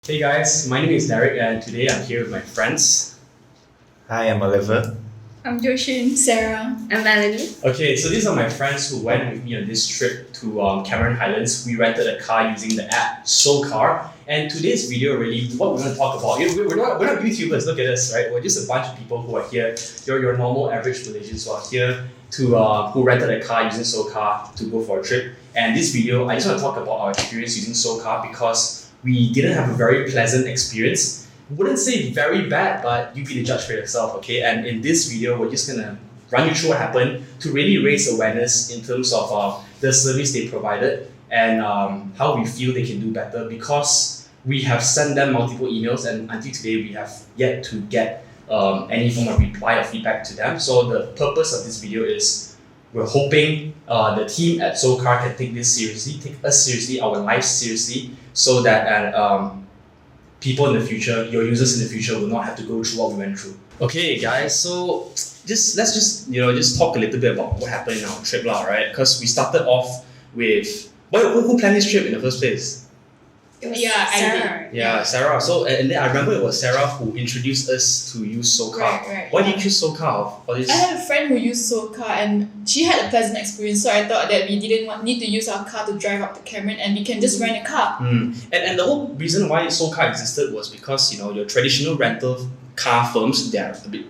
Hey guys, my name is Derek and today I'm here with my friends. Hi, I'm Oliver. I'm Joshin, Sarah. I'm Melanie. Okay, so these are my friends who went with me on this trip to Cameron Highlands. We rented a car using the app Socar. And today's video really, what we're going to talk about, we're not YouTubers, look at us, right? We're just a bunch of people who are here, your normal average Malaysians who are here who rented a car using Socar to go for a trip. And this video, I just want to talk about our experience using Socar because we didn't have a very pleasant experience. Wouldn't say very bad, but you be the judge for yourself, okay? And in this video, we're just gonna run you through what happened to really raise awareness in terms of the service they provided and how we feel they can do better, because we have sent them multiple emails and until today we have yet to get any form of reply or feedback to them. So the purpose of this video is we're hoping the team at Socar can take this seriously, take us seriously, our lives seriously, so that people in the future, your users in the future, will not have to go through what we went through. Okay, guys, so let's just talk a little bit about what happened in our trip, right? Because we started off with who planned this trip in the first place? Sarah. Yeah, Sarah. So and then I remember it was Sarah who introduced us to use Socar. Right. Why did you choose Socar for this? I had a friend who used Socar and she had a pleasant experience, so I thought that we didn't need to use our car to drive up to Cameron and we can just rent a car. And the whole reason why Socar existed was because your traditional rental car firms, they're a bit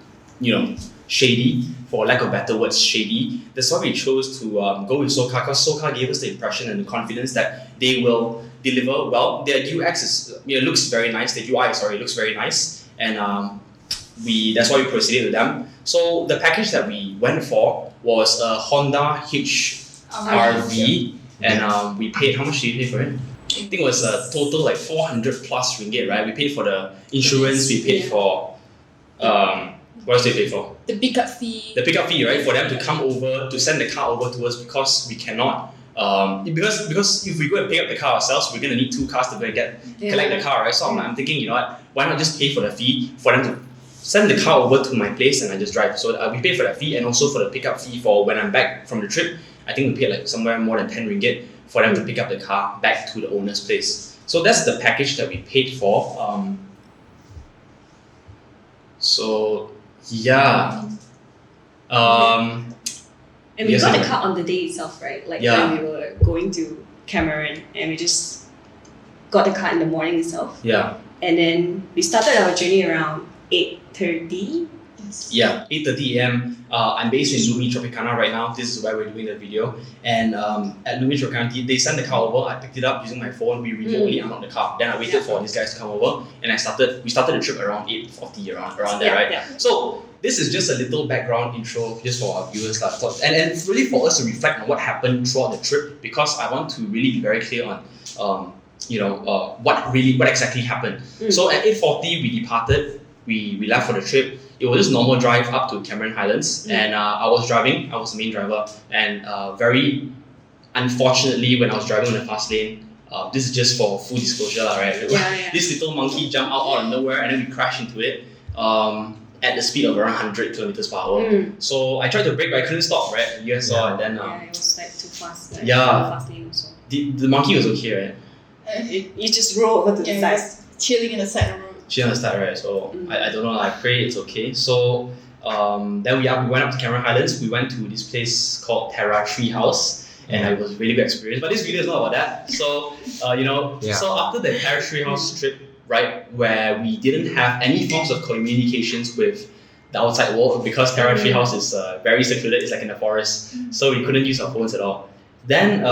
shady, for lack of better words, shady. That's why we chose to go with Socar, because Socar gave us the impression and the confidence that they will deliver well. Their UX is looks very nice. The UI looks very nice, and that's why we proceeded with them. So the package that we went for was a Honda HRV, and we paid, how much did you pay for it? I think it was a total like 400 plus ringgit, right? We paid for the insurance, we paid for what else did we pay for? The pickup fee. The pickup fee, right? For them to come over, to send the car over to us, because we cannot because if we go and pick up the car ourselves, we're gonna need two cars to go and collect the car, right? So I'm thinking, why not just pay for the fee for them to send the car over to my place and I just drive. So we paid for that fee and also for the pickup fee for when I'm back from the trip. I think we paid like somewhere more than 10 ringgit for them to pick up the car back to the owner's place. So that's the package that we paid for. And we got the car on the day itself, right? Like when we were going to Cameron, and we just got the car in the morning itself. Yeah. And then we started our journey around 8:30. Yeah, 8:30 a.m. I'm based in Lumi Tropicana right now. This is where we're doing the video. And at Lumi Tropicana, they sent the car over. I picked it up using my phone. We remotely unlocked the car. Then I waited for these guys to come over, and we started the trip around 8:40 around there, right? Yeah. So this is just a little background intro just for our viewers, and really for us to reflect on what happened throughout the trip, because I want to really be very clear on what exactly happened. So at 8:40 we departed. We left for the trip. It was just normal drive up to Cameron Highlands, and I was driving. I was the main driver, and very unfortunately, when I was driving on the fast lane, this is just for full disclosure, right? This little monkey jumped out of nowhere, and then we crashed into it at the speed of around 100 kilometers per hour. So I tried to brake, but I couldn't stop, right? You guys saw, and then it was like too fast. Like, fast lane also. The monkey was okay, right? You just roll over to the side, chilling in the side of the road. She understand, right? So I don't know. I pray it's okay. So then we went up to Cameron Highlands. We went to this place called Terra Tree House, and it was a really good experience. But this video is not about that. So so after the Terra Tree House trip, right, where we didn't have any forms of communications with the outside world, because Terra Tree House is very secluded. It's like in the forest, so we couldn't use our phones at all. Then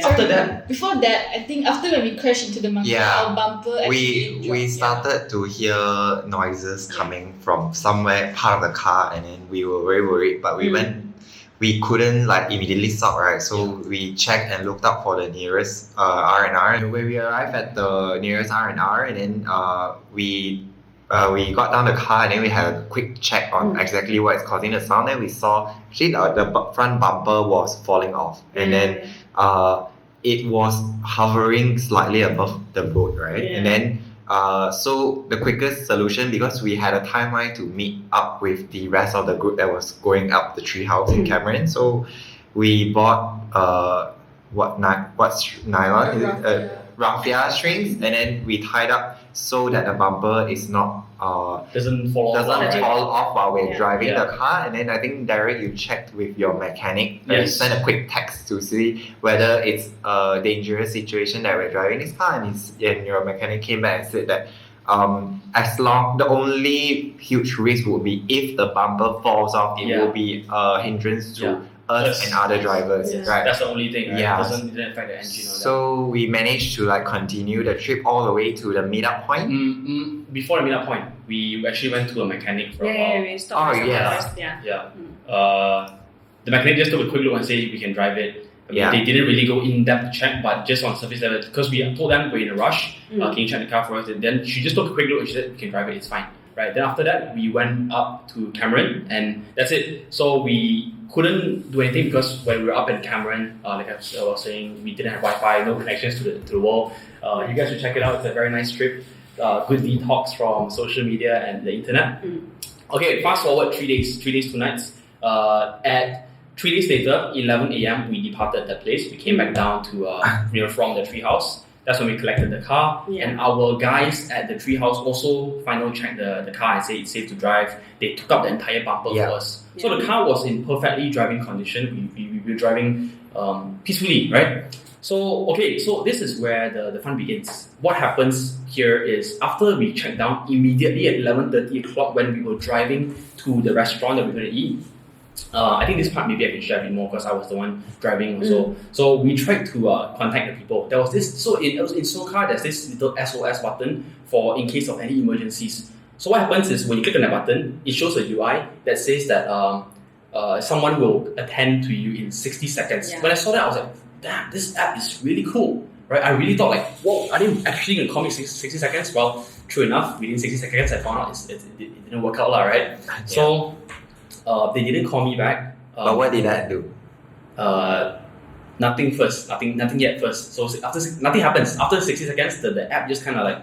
after that, before that, I think after when we crashed into the monkey, our bumper actually we started to hear noises coming from somewhere part of the car, and then we were very worried, but we couldn't like immediately stop, right? So we checked and looked up for the nearest R&R. And when we arrived at the nearest R&R, and then we got down the car, and then we had a quick check on exactly what is causing the sound. Then we saw actually the front bumper was falling off, and then it was hovering slightly above the road, right? And then so the quickest solution, because we had a timeline to meet up with the rest of the group that was going up the treehouse in Cameron, so we bought what's nylon? raffia strings, and then we tied up so that the bumper is not Doesn't fall off. doesn't right? fall off while we're Yeah. driving Yeah. the car. And then I think Derek, you checked with your mechanic. You Yes. sent a quick text to see whether it's a dangerous situation that we're driving this car, and your mechanic came back and said that as long the only huge risk would be if the bumper falls off, it Yeah. will be a hindrance to Yeah. us Yes. and other drivers, Yes. right? That's the only thing, right? Yeah. Doesn't affect the engine or that. So we managed to like continue the trip all the way to the meetup point. Before the meetup point, we actually went to a mechanic for a while. Yeah, we stopped. Oh, yeah. First, yeah. Yeah. The mechanic just took a quick look and said we can drive it. I mean, Yeah. They didn't really go in depth check, but just on surface level, because we told them we're in a rush. Can you check the car for us? And then she just took a quick look and she said we can drive it. It's fine. Right. Then after that, we went up to Cameron, and that's it. So we couldn't do anything because when we were up in Cameron, like I was saying, we didn't have Wi-Fi, no connections to the world. You guys should check it out. It's a very nice trip. Good detox from social media and the internet. Okay, fast forward 3 days, 2 nights. At 3 days later, 11 a.m., we departed that place. We came back down to from the treehouse. That's when we collected the car. Yeah. And our guys at the treehouse also final checked the car and said it's safe to drive. They took up the entire bumper Yeah. for us. So the car was in perfectly driving condition. We were driving peacefully, right? So this is where the fun begins. What happens here is after we checked down, immediately at 11:30 o'clock when we were driving to the restaurant that we're going to eat, I think this part maybe I can share a bit more because I was the one driving also. So we tried to contact the people. There was this, in Socar, there's this little SOS button for in case of any emergencies. So what happens is when you click on that button, it shows a UI that says that someone will attend to you in 60 seconds. Yeah. When I saw that, I was like, damn, this app is really cool. Right? I really thought like, whoa, are they actually going to call me 60 seconds? Well, true enough, within 60 seconds, I found out it didn't work out, right? So they didn't call me back. But what did that do? Nothing first. Nothing yet first. So after nothing happens. After 60 seconds, the app just kind of like,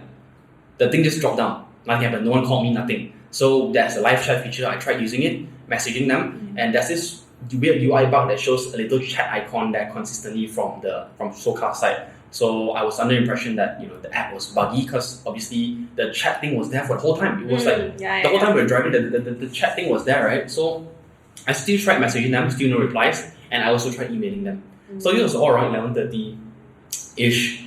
the thing just dropped down. Nothing happened. No one called me, nothing. So there's a live chat feature. I tried using it, messaging them, and there's this weird UI bug that shows a little chat icon there consistently from Socar side. So I was under the impression that the app was buggy because obviously the chat thing was there for the whole time. It was like the whole time we were driving, the chat thing was there, right? So I still tried messaging them, still no replies, and I also tried emailing them. So this was all around 11:30-ish.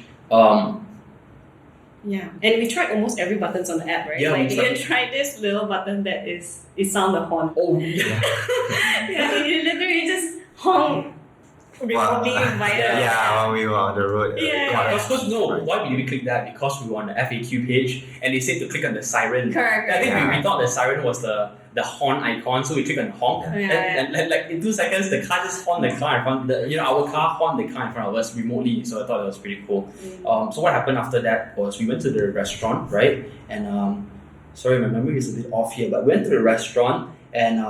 Yeah, and we tried almost every buttons on the app, right? Yeah, like we you can try this little button that it sound the horn. Oh yeah. Yeah, you literally just honk remotely via. Yeah, when we were on the road. Yeah. Because why did we click that? Because we were on the FAQ page and they said to click on the siren. Correct. I think Yeah. we thought the siren was the horn icon, so we clicked on honk. Yeah. And like in 2 seconds, the car just horned the car in front. Our car horned the car in front of us remotely. So I thought that was pretty cool. So what happened after that was we went to the restaurant, right? And sorry, my memory is a bit off here, but we went to the restaurant and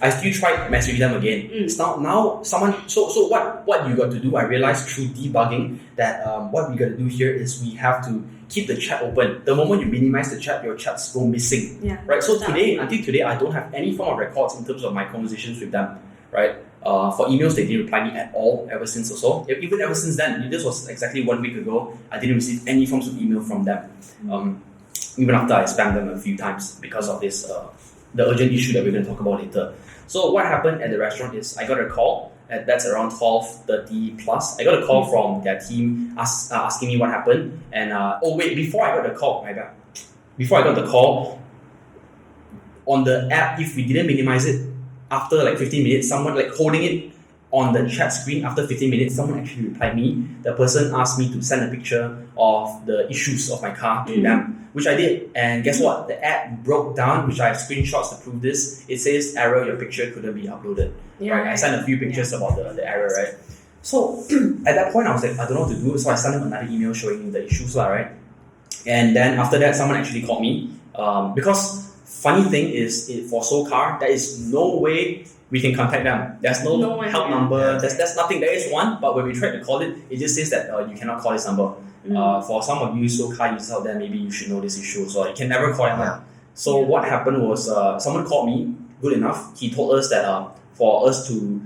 I still tried messaging them again. It's now someone. So what you got to do? I realized through debugging that what we got to do here is we have to keep the chat open. The moment you minimize the chat, your chats go missing. Yeah. Right. So until today, I don't have any form of records in terms of my conversations with them. Right. For emails, they didn't reply me at all ever since also. Even ever since then, this was exactly 1 week ago. I didn't receive any forms of email from them. Even after I spammed them a few times because of this. The urgent issue that we're going to talk about later. So what happened at the restaurant is I got a call, that's around 12:30 plus. I got a call from their team asking me what happened. And before I got the call, on the app, if we didn't minimize it, after like 15 minutes, someone like holding it on the chat screen, after 15 minutes, someone actually replied me. The person asked me to send a picture of the issues of my car to them, which I did. And guess what? The app broke down, which I have screenshots to prove this. It says, error, your picture couldn't be uploaded. Yeah. Right? I sent a few pictures about the error, right? So at that point, I was like, I don't know what to do. So I sent them another email showing the issues, right? And then after that, someone actually called me. Because funny thing is, for Socar, there is no way we can contact them. There's no help number. There's nothing. There is one, but when we try to call it, it just says that you cannot call this number. For some of you Socar users out there, maybe you should know this issue. So you can never call them. Yeah. So what happened was someone called me. Good enough. He told us that for us to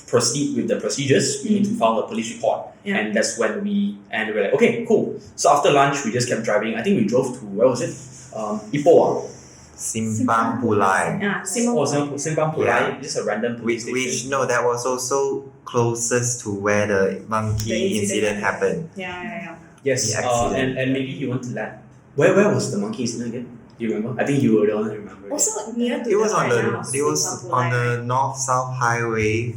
proceed with the procedures. We need to file a police report. Yeah. And that's when we're like, okay, cool. So after lunch, we just kept driving. I think we drove to, where was it? Ipoh. Simpang Pulai. Simpang Pulai. Yeah. Just a random police station. That was also closest to where the monkey incident happened. Yeah. Yes, The accident. and maybe you want to land. Where was the monkey incident again? Do you remember? I think you were the one who remember. Also near to It was on Simpang Pulai, the north-south highway,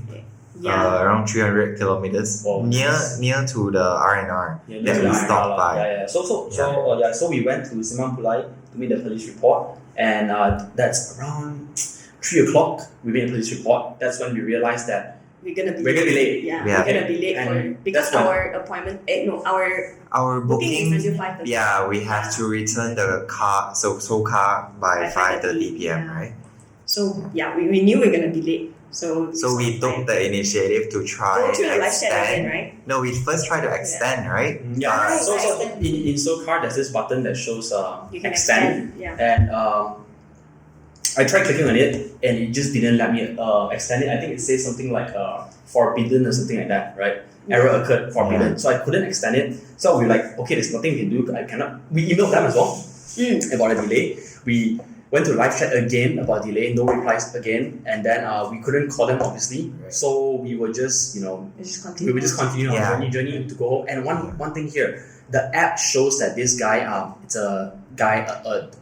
Yeah. around 300 kilometers, Wow. near to the R&R Yeah, that we stopped by. Yeah. So we went to Simpang Pulai to make the police report, and that's around 3 o'clock. We made a police report. That's when we realized that we're gonna be late. Yeah, Yeah. we're gonna be late And because that's when- our appointment. Our Our booking booking, is until 5:30. yeah, we have to return the car, Socar by By 5:30 p.m. yeah. Right? So yeah, we knew we were gonna be late. So We took the initiative to try go to the and live chat again, extend. right? No, we first tried to extend, right? Yeah. Right, So right. in Socar, there's this button that shows You can extend. extend. Yeah. And I tried clicking on it, and it just didn't let me extend it. I think it says something like forbidden or something like that, right? Error occurred, forbidden. So I couldn't extend it. So we were like, okay, there's nothing we can do. I cannot. We emailed them as well about a delay. We went to live chat again about delay, no replies again, and then we couldn't call them obviously. Right. So we were just, we would just continue Yeah. our journey to go home. And one thing here, the app shows that this guy, it's a guy,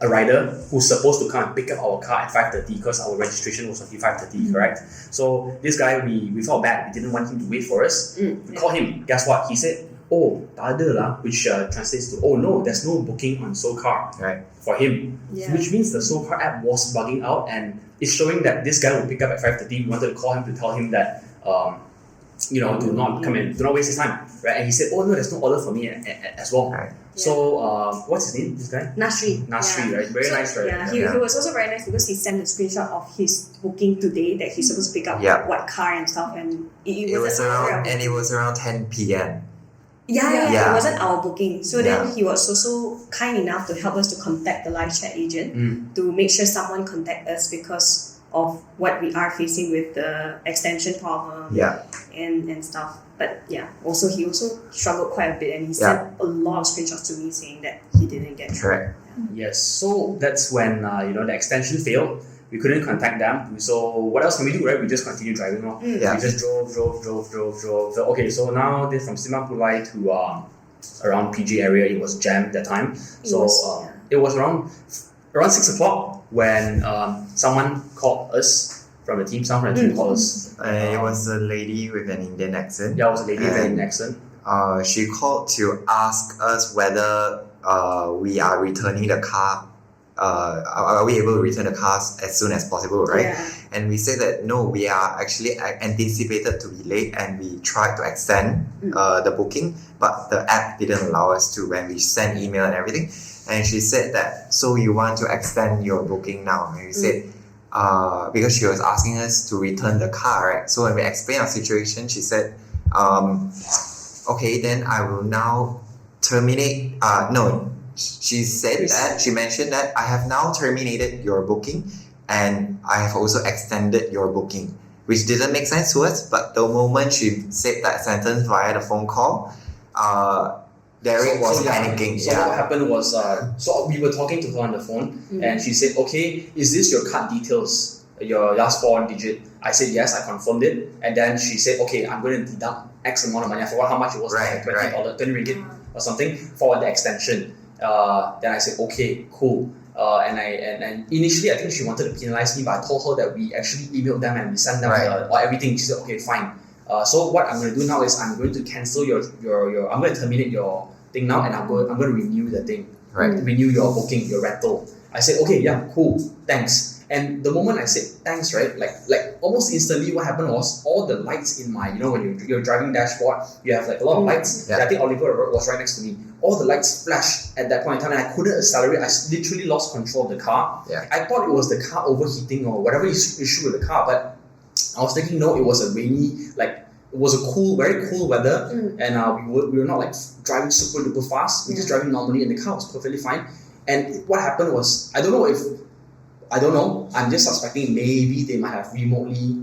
a rider who's supposed to come and pick up our car at 5:30 because our registration was until 5:30, correct? So this guy, we felt bad. We didn't want him to wait for us. We called him. Guess what? He said, "Oh, tak ada lah," which translates to, "Oh no, there's no booking on Socar Right. for him." Yeah. Which means the Socar app was bugging out, and it's showing that this guy will pick up at 5:30. We wanted to call him to tell him that, do not come in, do not waste his time, right? And he said, "Oh no, there's no order for me as well." Right. So what's his name? This guy? Nasri. Nasri, Yeah. right? Very nice, right? Yeah, he was also very nice because he sent a screenshot of his booking today that he's supposed to pick up Yeah. what car and stuff, and It was around 10 p.m. It wasn't our booking. So then Yeah. he was also kind enough to help us to contact the live chat agent to make sure someone contact us because of what we are facing with the extension problem Yeah. and stuff. But yeah, he also struggled quite a bit, and he sent a lot of screenshots to me saying that he didn't get through. Correct. Yes. So that's when the extension failed. We couldn't contact them. So what else can we do, right? We just continue driving on. Yeah. We just drove. So, okay, so now this from Simpang Pulai to around PG area, it was jammed that time. So it was around 6 o'clock when someone called us from the team. Someone from the team called us. It was a lady with an Indian accent. Yeah, it was a lady with an accent. She called to ask us whether we are returning the car. Are we able to return the cars as soon as possible, right? Yeah. And we said that no, we are actually anticipated to be late, and we tried to extend the booking, but the app didn't allow us to when we sent email and everything. And she said that, so you want to extend your booking now? And we said, because she was asking us to return the car, right? So when we explained our situation, she said, okay, then I will now terminate. She mentioned that I have now terminated your booking, and I have also extended your booking, which didn't make sense to us. But the moment she said that sentence via the phone call, Derek was panicking. So what happened was, so we were talking to her on the phone, and she said, "Okay, is this your card details? Your last 4 digit?" I said yes. I confirmed it, and then she said, "Okay, I'm going to deduct X amount of money. I forgot how much it was, Right, like $20, 20 ringgit or something for the extension." Then I said, "Okay, cool." And initially I think she wanted to penalize me, but I told her that we actually emailed them and we sent them everything. She said, "Okay, fine." So what I'm going to do now is I'm going to cancel your I'm going to terminate your thing now, and I'm going to renew the thing. Right. Renew your booking, your rental. I said, "Okay, yeah, cool, thanks." And the moment I said thanks, right, like almost instantly, what happened was all the lights in my, when you're driving dashboard, you have like a lot of lights. Yeah. I think Oliver was right next to me. All the lights flashed at that point in time, and I couldn't accelerate. I literally lost control of the car. Yeah. I thought it was the car overheating or whatever issue with the car, but I was thinking, no, it was a rainy, it was a very cool weather, and we were not like driving super duper fast. We were just driving normally, and the car was perfectly fine. And what happened was, I don't know. I'm just suspecting maybe they might have remotely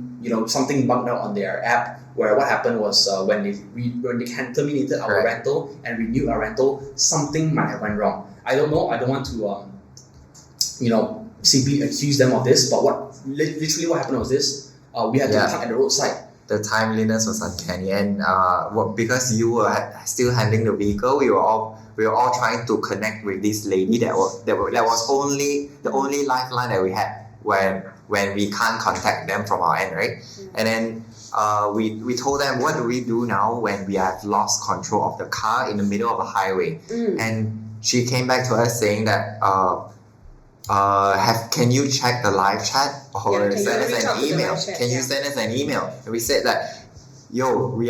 something bugged out on their app. Where what happened was when they terminated our Correct. rental and renewed our rental, something might have went wrong. I don't know. I don't want to simply accuse them of this. But literally what happened was this: we had to park at the roadside. The timeliness was uncanny, and because you were still handling the vehicle, we were all trying to connect with this lady that was only the only lifeline that we had when we can't contact them from our end, right? And then we told them, what do we do now when we have lost control of the car in the middle of a highway? And she came back to us saying that can you check the live chat or send us an email? Can you send us an email? And we said that, we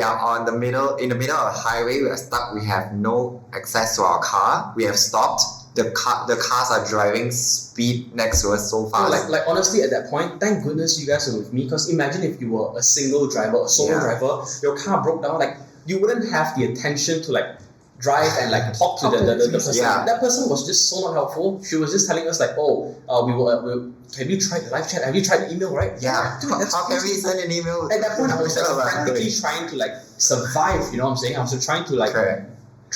are in the middle of a highway, we are stuck, we have no access to our car, we have stopped, the cars are driving speed next to us so fast. Like honestly, at that point, thank goodness you guys were with me, because imagine if you were a single driver, a solo driver, your car broke down, you wouldn't have the attention to drive and talk to the person. Yeah. That person was just so not helpful. She was just telling us have you tried the live chat? Have you tried the email, right? Yeah. Dude, how can we send an email? At that point, I was frantically trying to survive. You know what I'm saying? I was trying to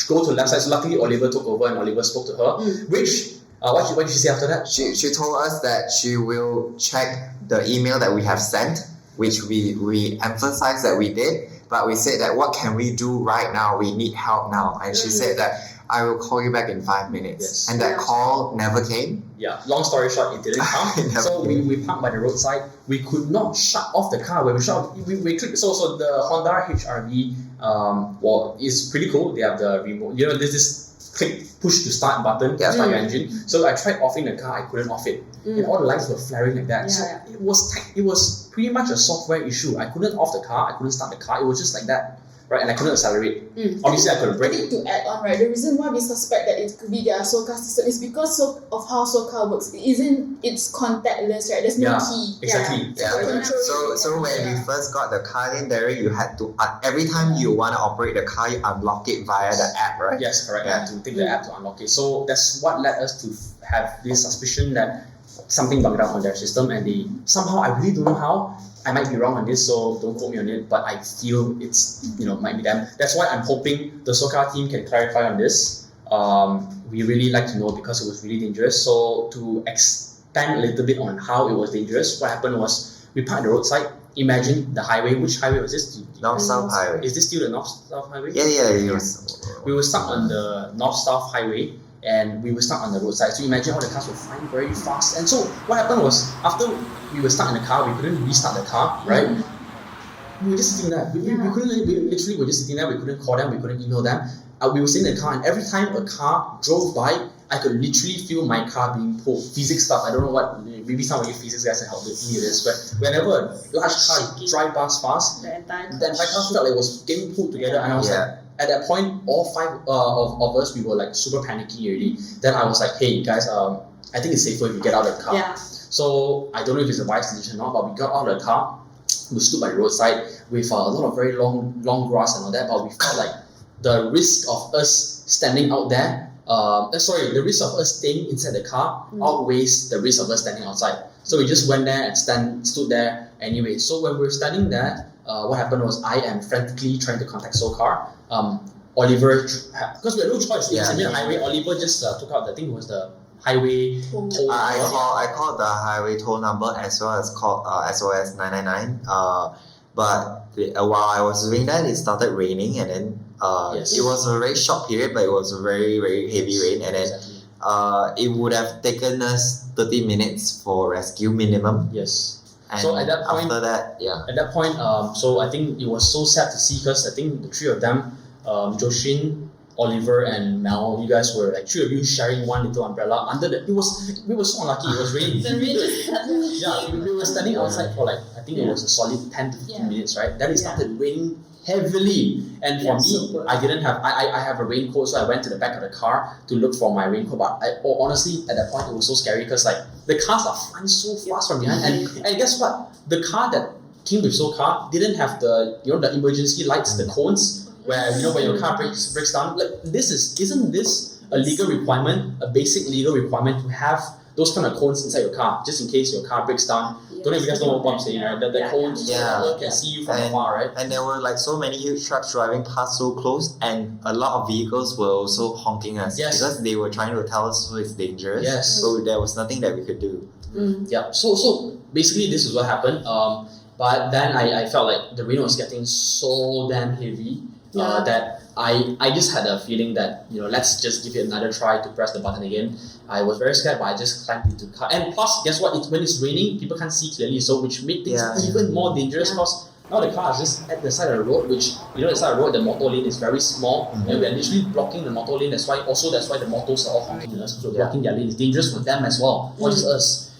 go to the left side. So luckily, Oliver took over and Oliver spoke to her. Which what did she say after that? She told us that she will check the email that we have sent, which we emphasized that we did. But we said that, what can we do right now? We need help now. And she said that, I will call you back in 5 minutes. Yes. And that call never came. Yeah, long story short, it didn't come. So we parked by the roadside. We could not shut off the car. When we shut off, we tried. So the Honda HR-V is pretty cool. They have the remote. There's this push to start button to start your engine. So I tried offing the car, I couldn't off it. And all the lights were flaring like that. It was pretty much a software issue. I couldn't off the car, I couldn't start the car. It was just like that. Right, and I couldn't accelerate. Obviously, I couldn't I brake. think to add on, right, the reason why we suspect that it could be their Socar system is because of how Socar works. It's contactless, right? There's no key. Exactly. So when we first got the car in there, you had to every time you want to operate the car, you unlock it via the app, right? Yes, correct. I had to take the app to unlock it. So that's what led us to have this suspicion that something bugged out on their system, and they somehow, I really don't know how. I might be wrong on this, so don't quote me on it, but I feel it's, might be them. That's why I'm hoping the Socar team can clarify on this. We really like to know, because it was really dangerous. So to expand a little bit on how it was dangerous, what happened was we parked the roadside. Imagine the highway. Which highway was this? North-South highway. Is this still the North-South highway? Yeah. We were stuck on the North-South highway, and we were stuck on the roadside. So imagine all the cars were flying very fast. And so what happened was, after we were stuck in the car, we couldn't restart the car, right? We were just sitting there. We literally were just sitting there. We couldn't call them. We couldn't email them. We were sitting in the car, and every time a car drove by, I could literally feel my car being pulled. Physics stuff. I don't know what. Maybe some of you physics guys can help me with this. But whenever a large car drive past fast, the entire car felt like it was getting pulled together. And I was like, at that point, all five of us, we were super panicky already. Then I was like, hey guys, I think it's safer if we get out of the car. Yeah. So I don't know if it's a wise decision or not, but we got out of the car. We stood by the roadside with a lot of very long grass and all that. But we felt like the risk of us standing out there, the risk of us staying inside the car outweighs the risk of us standing outside. So we just went there and stood there anyway. So when we were standing there, what happened was, I am frantically trying to contact Socar. Oliver, because we had no choice. It's a highway. Oliver just took out, I think it was the highway toll number. I called the highway toll number, as well as called SOS 999. But while I was doing that, it started raining, and then it was a very short period, but it was a very, very heavy rain, and then it would have taken us 30 minutes for rescue minimum. Yes. And so at that point, so I think it was so sad to see, because I think the three of them, Joshin, Oliver, and Mel, you guys were three of you sharing one little umbrella under the. We were so unlucky. It was raining. The rain just we were standing outside for I think it was a solid 10 to 15 minutes, right? Then it started raining heavily, and for me, I didn't have. I have a raincoat, so I went to the back of the car to look for my raincoat. But honestly, at that point, it was so scary, because the cars are flying so fast from behind, and guess what? The car that came with Socar didn't have the the emergency lights, the cones. Where when your car breaks down, isn't this a legal requirement, a basic legal requirement to have those kind of cones inside your car, just in case your car breaks down. Don't know if you guys know what I'm saying, right? The cones, people can see you from afar, right? And there were like so many huge trucks driving past so close, and a lot of vehicles were also honking us because they were trying to tell us it's dangerous. Yes. So there was nothing that we could do. Yeah. So basically, this is what happened. But then I felt like the rain was getting so damn heavy that I just had a feeling that, let's just give it another try to press the button again. I was very scared, but I just climbed into the car. And plus, guess what? When it's raining, people can't see clearly, so which made things even more dangerous because now the car is just at the side of the road, which, the side of the road, the motor lane is very small, and we are literally blocking the motor lane. That's why the motors are all honking us, so blocking their lane is dangerous for them as well, not just us.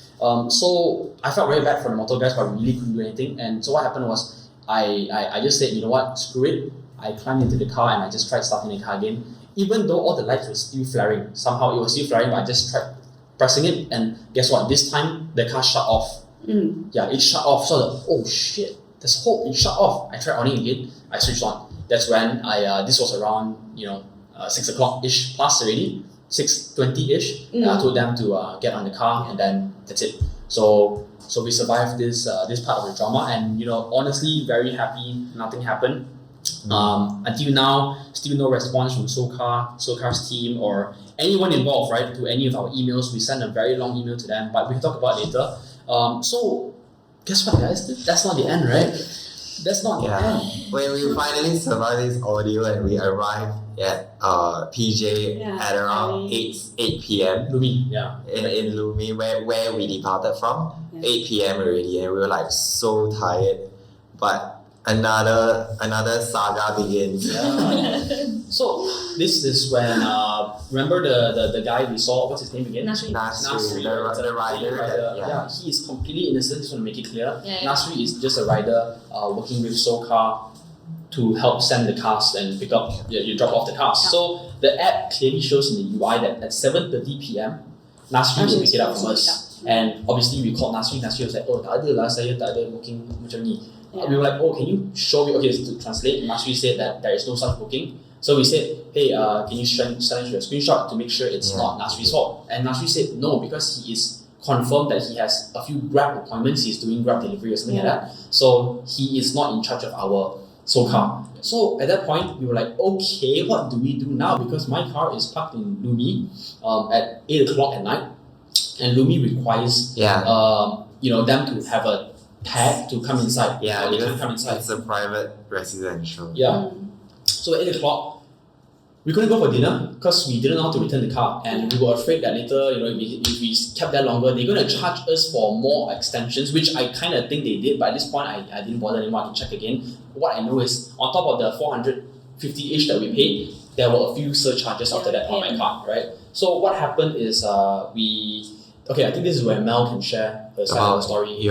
So I felt very bad for the motor guys, but we really couldn't do anything. And so what happened was, I just said, you know what, screw it. I climbed into the car and I just tried starting the car again. Even though all the lights were still flaring, somehow it was still flaring, but I just tried pressing it, and guess what? This time the car shut off. Yeah, it shut off. So oh shit, there's hope. It shut off. I tried on it again. I switched on. That's when this was around 6 o'clock ish plus already, 6:20 ish. I told them to get on the car, and then that's it. So we survived this part of the drama, and honestly very happy. Nothing happened. Until now, still no response from Socar's team or anyone involved, right? To any of our emails, we sent a very long email to them, but we'll talk about it later. So guess what, guys? That's not the end, right? That's not the end. When we finally survived this ordeal and we arrived at PJ at around 8 p.m. Lumi, in Lumi, where we departed from, 8 p.m. already, and we were like so tired, but another saga begins. So this is when remember the guy we saw, what's his name again? Nasri, the rider. He is completely innocent. Just want to make it clear. Nasri is just a rider working with Socar to help send the cars and pick up, you drop off the cars. So the app clearly shows in the UI that at 7:30 p.m. Nasri will pick it up from us. And obviously we called Nasri. Nasri was like, oh, tak ada lah, saya tak ada booking macam ni. We were like, oh, can you show me? Okay, to translate, Nasri said that there is no such booking. So we said, hey, can you send us a screenshot to make sure it's not Nasri's fault? And Nasri said no, because he is confirmed that he has a few Grab appointments. He's doing Grab delivery or something like that. So he is not in charge of our Socar. So at that point, we were like, okay, what do we do now? Because my car is parked in Lumi at 8 o'clock at night, and Lumi requires them to have a tag to come inside. Yeah, they can't come inside. It's a private residential. Yeah. So at 8 o'clock, we couldn't go for dinner because we didn't know how to return the car, and we were afraid that later, if we kept that longer, they're going to charge us for more extensions, which I kind of think they did, but at this point, I didn't bother anymore. I can check again. What I know is, on top of the 450-ish that we paid, there were a few surcharges after that on my car, right? So what happened is I think this is where Mel can share her side of the story.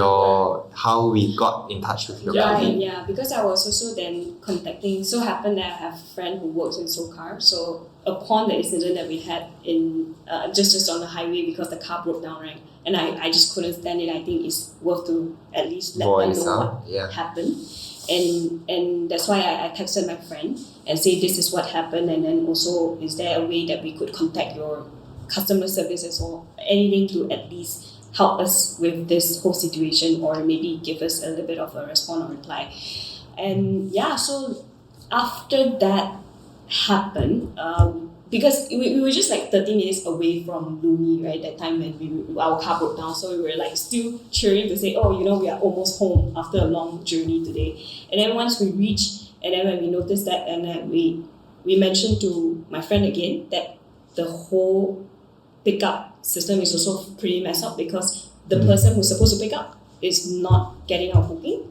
How we got in touch with your company. Because I was also then contacting. So happened that I have a friend who works in Socar. So upon the incident that we had in just on the highway, because the car broke down, right? And I just couldn't stand it. I think it's worth to at least let them know what happened. And that's why I texted my friend and say this is what happened, and then also is there a way that we could contact your customer services or anything to at least help us with this whole situation, or maybe give us a little bit of a response or reply. And so after that happened, because we were just like 30 minutes away from Lumi, right, that time when our car broke down, so we were like still cheering to say, oh, we are almost home after a long journey today. And then once we reached, and then when we noticed that, and then we mentioned to my friend again that the whole pickup system is also pretty messed up, because the person who's supposed to pick up is not getting our booking,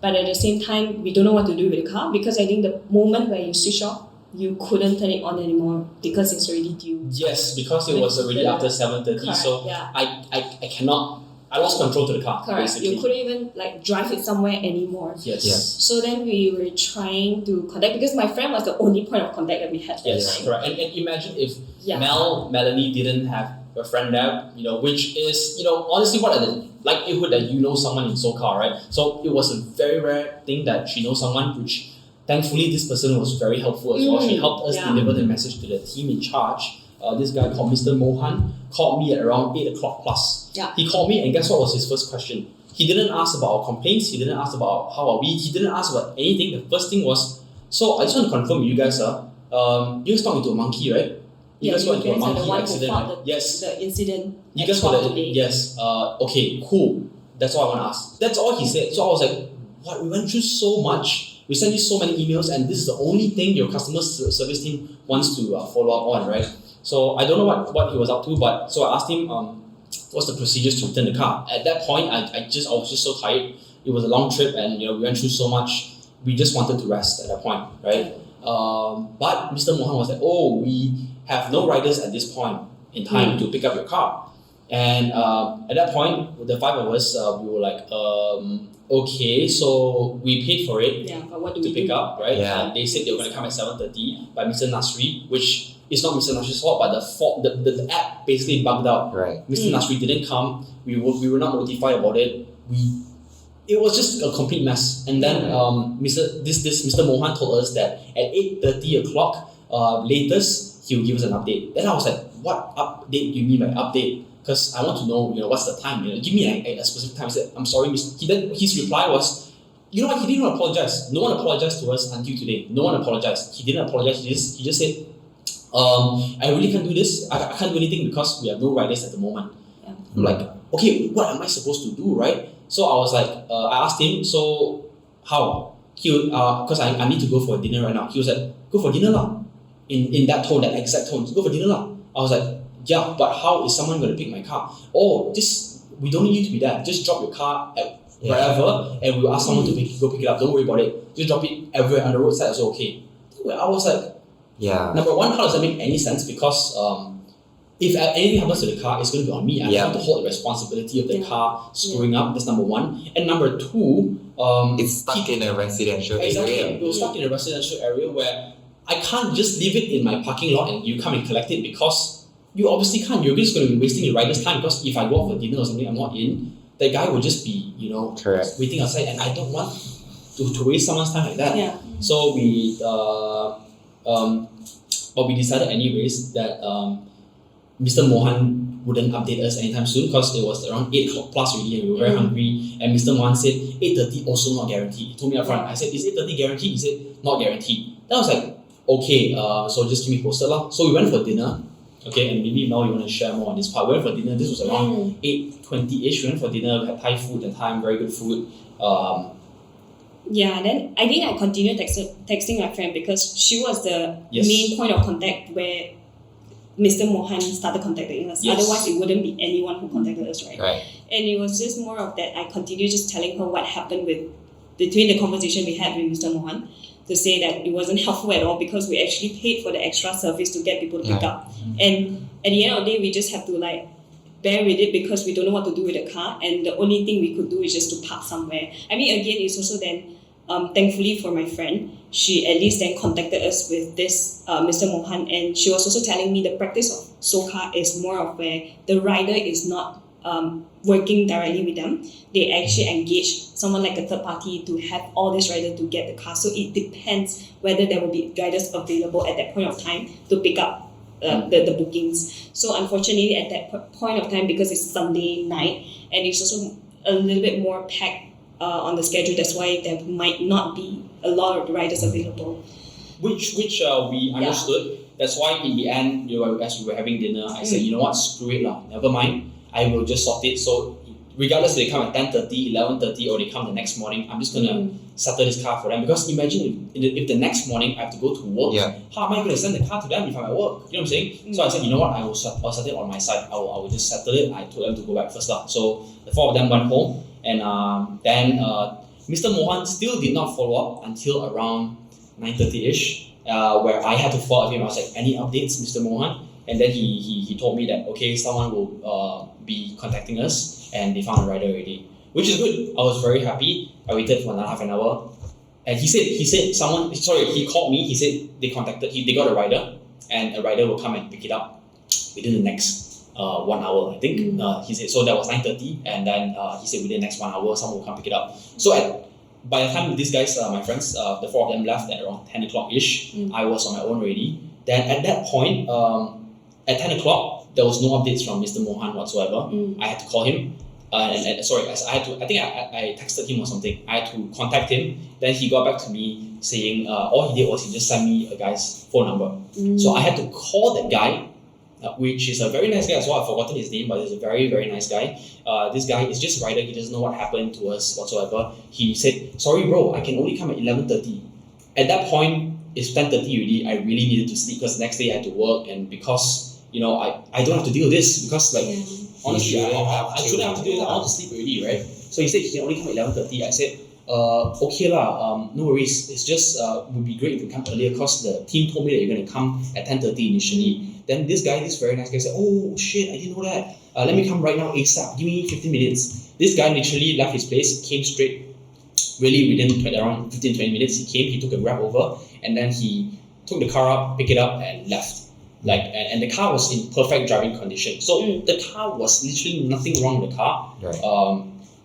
but at the same time we don't know what to do with the car, because I think the moment where you switch off, you couldn't turn it on anymore because it's already due. Yes, because it was already after 7:30, so I lost control to the car. Correct. Basically. You couldn't even drive it somewhere anymore. Yes. So then we were trying to contact, because my friend was the only point of contact that we had. Yes, correct. And imagine if Melanie didn't have a friend there, which is, honestly, what are the likelihood that you know someone in Socar, right? So it was a very rare thing that she knows someone, which thankfully this person was very helpful as well. She helped us deliver the message to the team in charge, this guy called Mr. Mohan called me at around 8 o'clock plus. Yeah. He called me, and guess what was his first question? He didn't ask about our complaints. He didn't ask about how are we. He didn't ask about anything. The first thing was, so I just want to confirm with you guys, you guys talked into a monkey, right? You guys got into a are the monkey one who accident, fought right? Yes. the incident. You guys got the yes. Okay, cool. That's all I want to ask. That's all he said. So I was like, what? We went through so much. We sent you so many emails, and this is the only thing your customer service team wants to follow up on, right? So I don't know what he was up to, but so I asked him, what's the procedures to return the car? At that point, I was just so tired. It was a long trip, and we went through so much. We just wanted to rest at that point, right? But Mr. Mohan was like, oh, we have no riders at this point in time to pick up your car. And at that point, the five of us, we were like, okay, so we paid for it but what do to we pick do? up, right? Yeah. And they said they were going to come at 7:30 by Mr. Nasri, which is not Mr. Nasri's fault, but the app basically bugged out. Right. Mr. Nasri didn't come. We were not notified about it. It was just a complete mess. And then Mr. Mohan told us that at 8:30 o'clock latest, he will give us an update. Then I was like, what update do you mean by update? Because I want to know, what's the time? Give me a specific time. He said, I'm sorry, his reply was, you know what? He didn't even apologize. No one apologized to us until today. No one apologized. He didn't apologize. He just said, I really can't do this. I can't do anything because we have no riders at the moment. Yeah. I'm like, okay, what am I supposed to do, right? So I was like, I asked him, so how? Because I need to go for dinner right now. He was like, go for dinner lah. In that tone, that exact tone, go for dinner lah. I was like, yeah, but how is someone going to pick my car? Oh, we don't need you to be there. Just drop your car at wherever, and we'll ask someone to go pick it up. Don't worry about it. Just drop it everywhere on the roadside. It's okay. I was like, number one, how does that make any sense? Because if anything happens to the car, it's going to be on me. I have to hold the responsibility of the car screwing up. That's number one. And number two, it's stuck in a residential exactly. area. It was stuck in a residential area where I can't just leave it in my parking lot and you come and collect it, because you obviously can't. You're just going to be wasting your rider's time, because if I go out for dinner or something, I'm not in, the guy will just be, Correct. waiting outside, and I don't want to waste someone's time like that. Yeah. So but we decided anyways that Mr. Mohan wouldn't update us anytime soon, because it was around 8 o'clock plus already and we were very hungry, and Mr. Mohan said 8:30 also not guaranteed. He told me up front. I said, is 8:30 guaranteed? He said not guaranteed. Then I was like, okay, so just keep me posted lah. So we went for dinner. Okay, and maybe now you want to share more on this part. We went for dinner. This was around 8:20ish. We went for dinner. We had Thai food at the time, very good food. Then I think I continued texting my friend, because she was the Yes. main point of contact where Mr. Mohan started contacting us. Yes. Otherwise, it wouldn't be anyone who contacted us, right? Right. And it was just more of that. I continued just telling her what happened between the conversation we had with Mr. Mohan, to say that it wasn't helpful at all, because we actually paid for the extra service to get people to pick up. And at the end of the day, we just have to bear with it, because we don't know what to do with the car, and the only thing we could do is just to park somewhere. I mean, again, it's also then, thankfully for my friend, she at least then contacted us with this Mr. Mohan, and she was also telling me the practice of Socar is more of where the rider is not working directly with them. They actually engage someone like a third party to have all this rider to get the car. So it depends whether there will be riders available at that point of time to pick up the bookings. So unfortunately, at that point of time, because it's Sunday night and it's also a little bit more packed on the schedule, that's why there might not be a lot of riders available. Which we understood. That's why in the end, as we were having dinner, I said, you know what, screw it lah. Never mind. I will just sort it. So regardless if they come at 10:30, 11:30, or they come the next morning, I'm just gonna settle this car for them. Because imagine if the next morning I have to go to work, how am I going to send the car to them if I'm at work? You know what I'm saying? So I said, you know what, I'll settle it on my side. I will just settle it. I told them to go back first lah. So the four of them went home, and then Mr. Mohan still did not follow up until around 9:30ish, where I had to follow up him. I was like, any updates, Mr. Mohan? And then he told me that, okay, someone will be contacting us, and they found a rider already, which is good. I was very happy. I waited for another half an hour, and he called me. He said they got a rider, and a rider will come and pick it up within the next 1 hour, I think. He said, so that was 9:30, and then he said within the next 1 hour, someone will come pick it up. So by the time these guys, my friends, the four of them left at around 10 o'clock ish, I was on my own already. Then at that point, at 10 o'clock, there was no updates from Mr. Mohan whatsoever. I had to call him. Sorry, I think I texted him or something. I had to contact him. Then he got back to me saying all he did was he just sent me a guy's phone number. So I had to call that guy, which is a very nice guy as well. I've forgotten his name, but he's a very, very nice guy. This guy is just a rider. He doesn't know what happened to us whatsoever. He said, sorry bro, I can only come at 11:30. At that point, it's 10:30 already. I really needed to sleep because the next day I had to work, and because I don't have to deal with this because honestly I shouldn't have to deal with it. I want to sleep already, right? So he said he can only come at 11:30. I said okay lah, no worries. It's just would be great if you come earlier because the team told me that you're gonna come at 10:30 initially. Then this very nice guy said, oh shit, I didn't know that. Let me come right now ASAP. Give me 15 minutes. This guy literally left his place, came straight. Really within around 15-20 minutes, he came. He took a Grab over, and then he took the car up, picked it up, and left. And the car was in perfect driving condition. So the car was literally nothing wrong with the car. Right.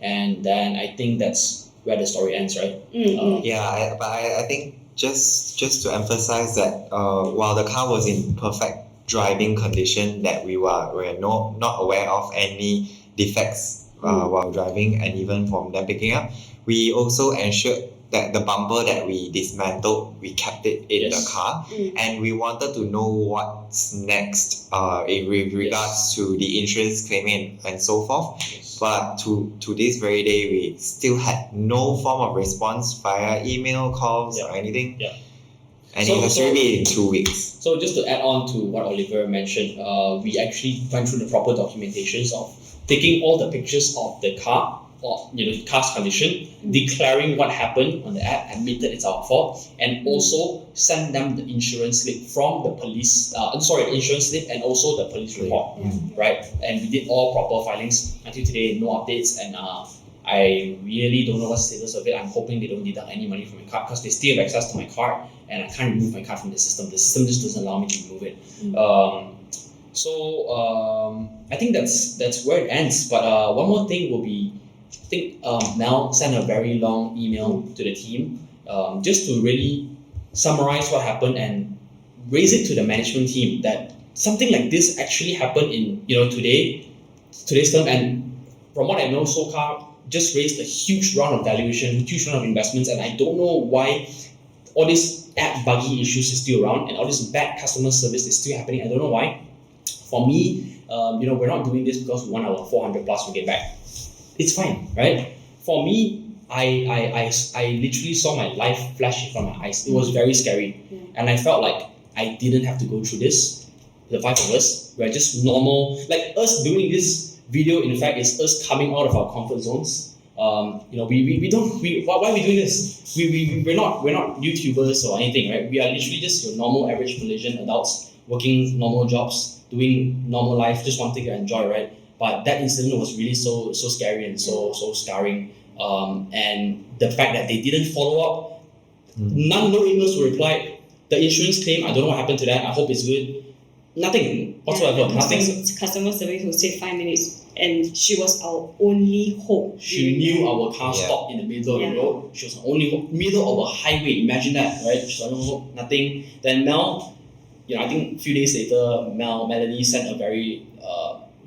And then I think that's where the story ends, right? But I think just to emphasize that while the car was in perfect driving condition, that we were not aware of any defects while driving, and even from them picking up, we also ensured that the bumper that we dismantled, we kept it in the car, and we wanted to know what's next in regards to the insurance claiming and so forth. But to this very day, we still had no form of response via email, calls, or anything. And it has really been in 2 weeks. So just to add on to what Oliver mentioned, we actually went through the proper documentations of taking all the pictures of the car, or the car's condition, declaring what happened on the app, admitted it's our fault, and also send them the insurance slip from the police. Insurance slip and also the police report, right? And we did all proper filings until today. No updates, and I really don't know what's the status of it. I'm hoping they don't deduct any money from my card because they still have access to my card, and I can't remove my card from the system. The system just doesn't allow me to remove it. I think that's where it ends. But one more thing will be, I think Mel sent a very long email to the team just to really summarize what happened and raise it to the management team that something like this actually happened in today's term. And from what I know, Socar just raised a huge round of valuation, huge round of investments, and I don't know why all these app buggy issues is still around and all this bad customer service is still happening. I don't know why. For me, we're not doing this because we want our 400 plus to get back. It's fine, right? For me, I literally saw my life flash in front of my eyes. It was very scary, and I felt like I didn't have to go through this. The five of us, we're just normal. Like us doing this video, in fact, is us coming out of our comfort zones. Why are we doing this? We're not YouTubers or anything, right? We are literally just your normal average Malaysian adults working normal jobs, doing normal life, just wanting to enjoy, right? But that incident was really so scary and so scarring. And the fact that they didn't follow up, no emails were replied. The insurance claim, I don't know what happened to that. I hope it's good. Nothing whatsoever. Nothing. Customer service who said 5 minutes, and she was our only hope. She knew our car stopped in the middle of the road. She was the only hope, middle of a highway. Imagine that, right? She was the only hope. Nothing. Then Mel, I think a few days later, Melody sent a very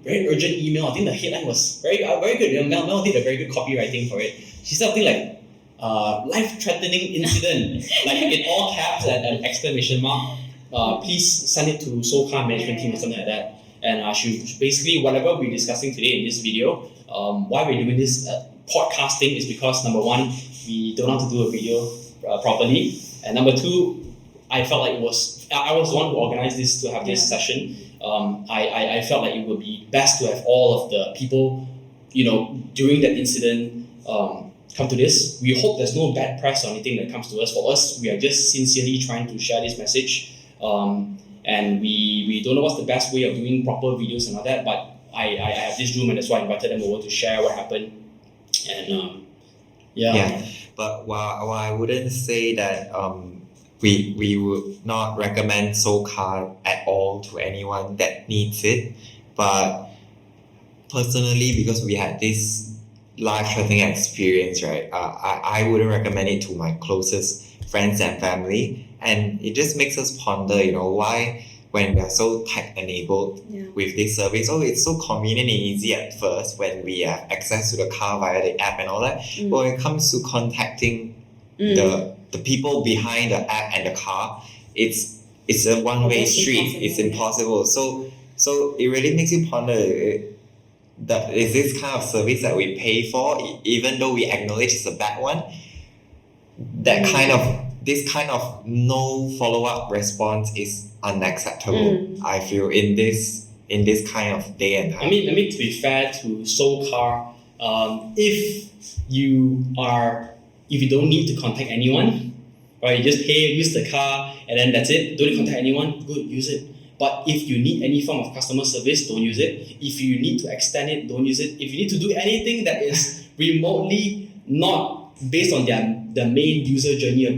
urgent email. I think the headline was very good. Mel did a very good copywriting for it. She said something like life-threatening incident, like in all caps and an exclamation mark. Please send it to Socar management team or something like that. And she basically, whatever we're discussing today in this video, why we're doing this podcasting is because number one, we don't know how to do a video properly, and number two, I felt like I was the one who organized this to have this session. I felt like it would be best to have all of the people, during that incident come to this. We hope there's no bad press or anything that comes to us. For us, we are just sincerely trying to share this message. And we don't know what's the best way of doing proper videos and all that, but I have this room, and that's why I invited them over to share what happened. And but while I wouldn't say that we would not recommend Socar at all to anyone that needs it, but personally, because we had this life-threatening experience, right, I wouldn't recommend it to my closest friends and family. And it just makes us ponder, why when we are so tech enabled with this service. So it's so convenient and easy at first when we have access to the car via the app and all that. But when it comes to contacting the people behind the app and the car, it's a one-way Almost street. impossible, It's impossible. So it really makes you ponder that is this kind of service that we pay for, even though we acknowledge it's a bad one. This kind of no follow-up response is unacceptable. I feel in this kind of day and time. I mean, to be fair to Socar, if you don't need to contact anyone, right? You just use the car, and then that's it. Don't contact anyone. Good, use it. But if you need any form of customer service, don't use it. If you need to extend it, don't use it. If you need to do anything that is remotely not based on the main user journey of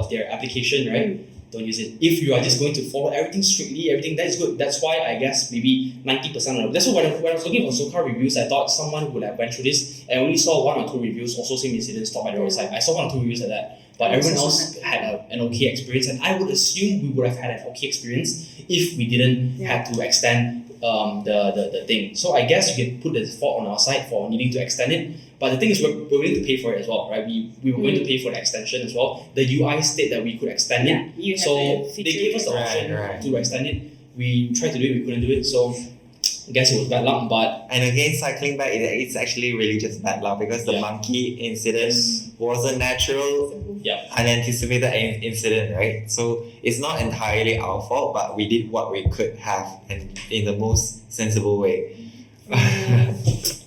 their application, right? Don't use it. If you are just going to follow everything strictly, that is good. That's why I guess maybe 90% of that's why when I was looking for Socar reviews, I thought someone would have went through this. I only saw 1 or 2 reviews, also same incident, stopped by the roadside. I saw 1 or 2 reviews of that. But everyone else had an okay experience, and I would assume we would have had an okay experience if we didn't have to extend the thing. So I guess you can put the fault on our side for needing to extend it. But the thing is, we're willing to pay for it as well, right? We were going to pay for the extension as well. The UI state that we could extend it. So they gave us the option to extend it. We tried to do it, we couldn't do it. So I guess it was bad luck, but... And again, cycling back, it's actually really just bad luck because the monkey incident was a natural, unanticipated incident, right? So it's not entirely our fault, but we did what we could have and in the most sensible way.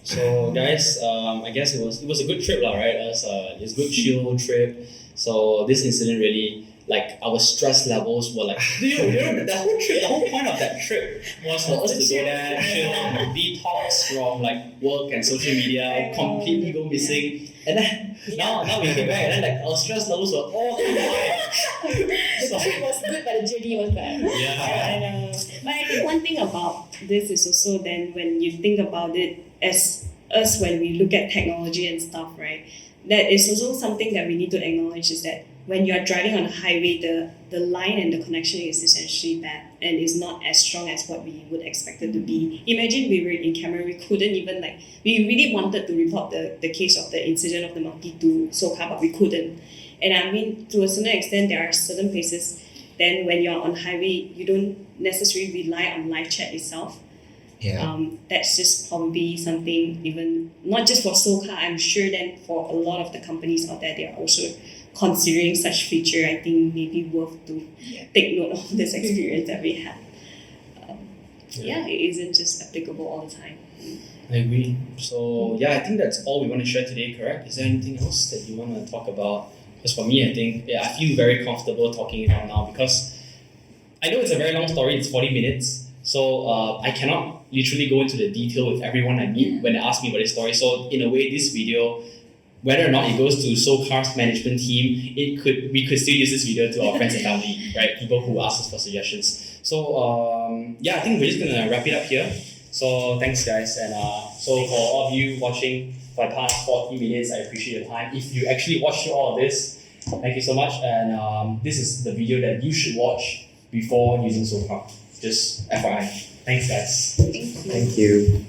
So guys, I guess it was a good trip, right? It's a good chill trip. So this incident really, like, our stress levels were like, you know, the whole trip, the whole point of that trip was for us to go there, chill, detox from like work and social media, completely go missing. And then now we came back and then like our stress levels were all too high. The trip was good, but the journey was bad. Yeah. I know. But I think one thing about this is also then when you think about it as us when we look at technology and stuff, right? That is also something that we need to acknowledge is that when you are driving on a highway, the line and the connection is essentially bad and is not as strong as what we would expect it to be. Imagine we were in Cameron, we couldn't even we really wanted to report the case of the incident of the monkey to Socar, but we couldn't. And I mean, to a certain extent, there are certain places then when you're on highway, you don't necessarily rely on live chat itself. That's just probably something even not just for Socar, I'm sure then for a lot of the companies out there, they are also considering such feature. I think maybe worth to take note of this experience that we had. It isn't just applicable all the time. I agree. So I think that's all we want to share today, correct? Is there anything else that you want to talk about? Because for me, I think I feel very comfortable talking it out now because I know it's a very long story, it's 40 minutes. So I cannot literally go into the detail with everyone I meet when they ask me about this story. So in a way, this video, whether or not it goes to Socar's management team, we could still use this video to our friends and family, right? People who ask us for suggestions. So I think we're just gonna wrap it up here. So thanks guys, and so for all of you watching for the past 40 minutes, I appreciate your time. If you actually watched through all of this, thank you so much. And this is the video that you should watch before using Socar. Just FYI. Thanks guys. Thank you. Thank you.